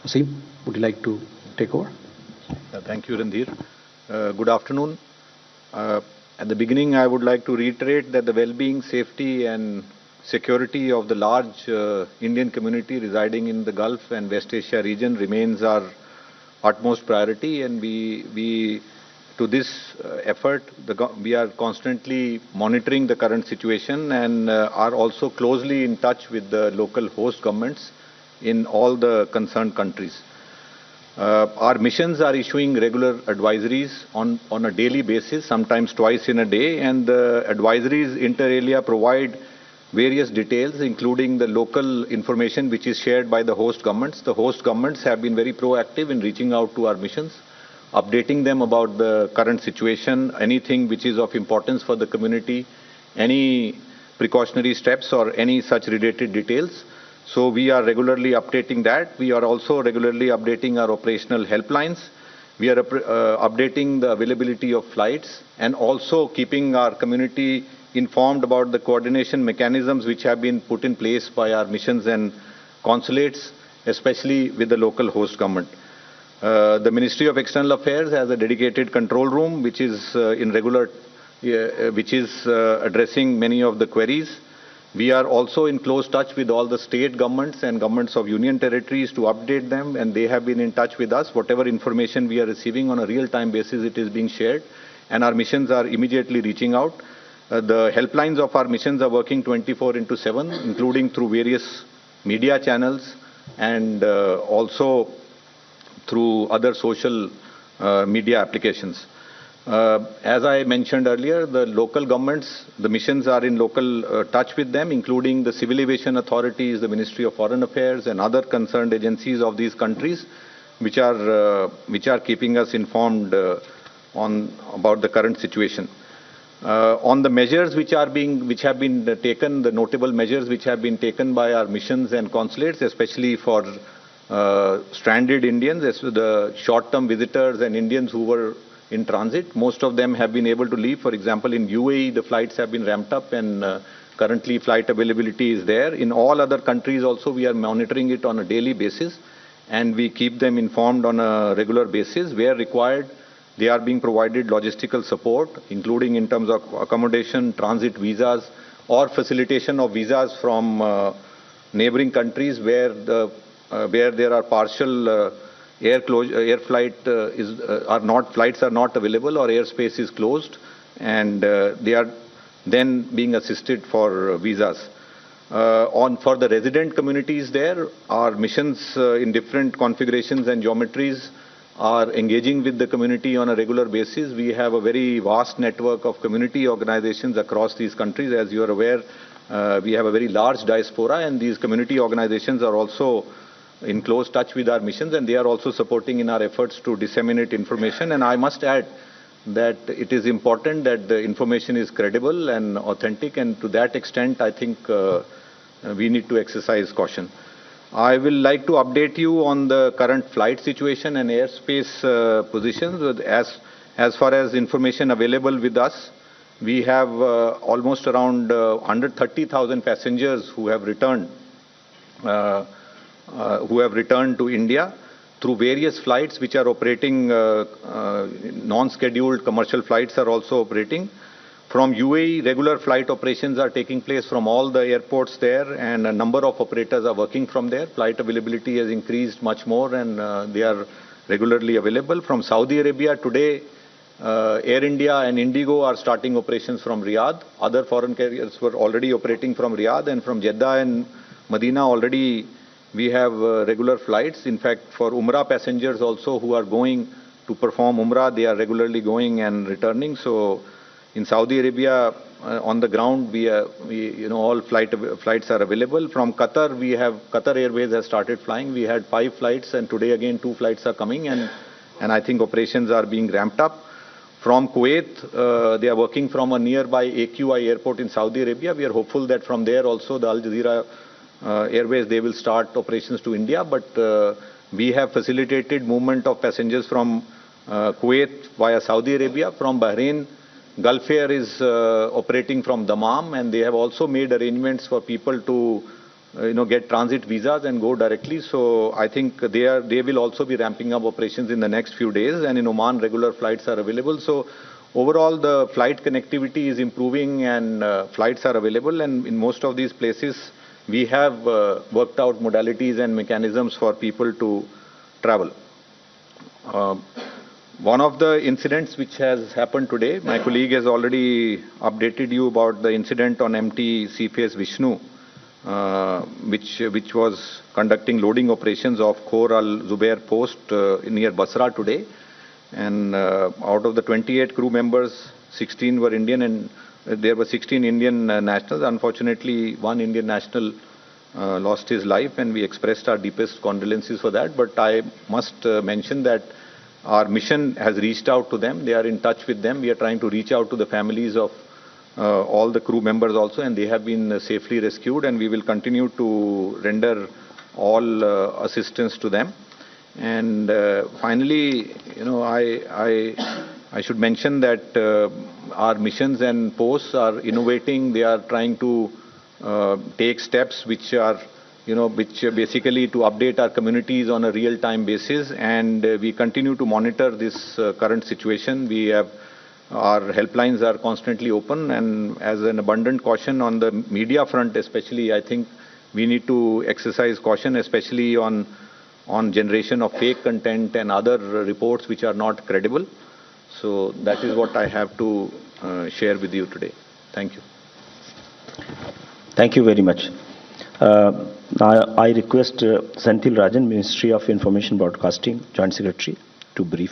Asim, would you like to take over? Thank you, Randhir. Good afternoon. At the beginning, I would like to reiterate that the well-being, safety and security of the large Indian community residing in the Gulf and West Asia region remains our utmost priority, and to this effort, we are constantly monitoring the current situation and are also closely in touch with the local host governments in all the concerned countries. Our missions are issuing regular advisories on a daily basis, sometimes twice in a day, and the advisories inter alia provide various details, including the local information which is shared by the host governments. The host governments have been very proactive in reaching out to our missions, updating them about the current situation, anything which is of importance for the community, any precautionary steps or any such related details. So we are regularly updating that. We are also regularly updating our operational helplines. We are updating the availability of flights and also keeping our community informed about the coordination mechanisms which have been put in place by our missions and consulates, especially with the local host government. The Ministry of External Affairs has a dedicated control room which is addressing many of the queries. We are also in close touch with all the state governments and governments of union territories to update them, and they have been in touch with us. Whatever information we are receiving on a real-time basis, it is being shared, and our missions are immediately reaching out. The helplines of our missions are working 24/7, including through various media channels and also through other social media applications. As I mentioned earlier, the local governments, the missions are in local touch with them, including the civil aviation authorities, the Ministry of Foreign Affairs, and other concerned agencies of these countries, which are keeping us informed about the current situation. On the measures which have been taken, the notable measures which have been taken by our missions and consulates, especially for stranded Indians, the short-term visitors and Indians who were in transit. Most of them have been able to leave. For example, in UAE, the flights have been ramped up and currently flight availability is there. In all other countries also, we are monitoring it on a daily basis and we keep them informed on a regular basis. Where required, they are being provided logistical support, including in terms of accommodation, transit visas, or facilitation of visas from neighboring countries where there are partial flights are not available or airspace is closed, and they are then being assisted for visas. For the resident communities there, our missions in different configurations and geometries are engaging with the community on a regular basis. We have a very vast network of community organizations across these countries. As you are aware, we have a very large diaspora, and these community organizations are also in close touch with our missions, and they are also supporting in our efforts to disseminate information. And I must add that it is important that the information is credible and authentic, and to that extent, I think we need to exercise caution. I will like to update you on the current flight situation and airspace positions. As far as information available with us, we have almost around 130,000 passengers who have returned to India through various flights which are operating. Non-scheduled commercial flights are also operating. From UAE, regular flight operations are taking place from all the airports there, and a number of operators are working from there. Flight availability has increased much more, and they are regularly available. From Saudi Arabia today, Air India and Indigo are starting operations from Riyadh. Other foreign carriers were already operating from Riyadh, and from Jeddah and Medina already we have regular flights. In fact, for Umrah passengers also who are going to perform Umrah, they are regularly going and returning. So in Saudi Arabia, on the ground, all flights are available. From Qatar, Qatar Airways has started flying. We had 5 flights, and today again 2 flights are coming, and I think operations are being ramped up. From Kuwait, they are working from a nearby AQI airport in Saudi Arabia. We are hopeful that from there also the Al Jazeera Airways, they will start operations to India, but we have facilitated movement of passengers from Kuwait via Saudi Arabia. From Bahrain, Gulf Air is operating from Dammam, and they have also made arrangements for people to get transit visas and go directly. So I think they will also be ramping up operations in the next few days, and in Oman regular flights are available. So overall the flight connectivity is improving, and flights are available, and in most of these places we have worked out modalities and mechanisms for people to travel. One of the incidents which has happened today, my colleague has already updated you about the incident on MT Seaface Vishnu, which was conducting loading operations off Khor al-Zubair post near Basra today. And out of the 28 crew members, 16 were Indian, and there were 16 Indian nationals. Unfortunately, one Indian national lost his life, and we expressed our deepest condolences for that. But I must mention that our mission has reached out to them. They are in touch with them. We are trying to reach out to the families of all the crew members also, and they have been safely rescued, and we will continue to render all assistance to them. And finally, I should mention that our missions and posts are innovating. They are trying to take steps which are which basically to update our communities on a real-time basis, and we continue to monitor this current situation. We have our helplines are constantly open, and as an abundant caution on the media front especially, I think we need to exercise caution, especially on generation of fake content and other reports which are not credible. So that is what I have to share with you today. Thank you. Thank you very much. I request Senthil Rajan, Ministry of Information Broadcasting, Joint Secretary, to brief.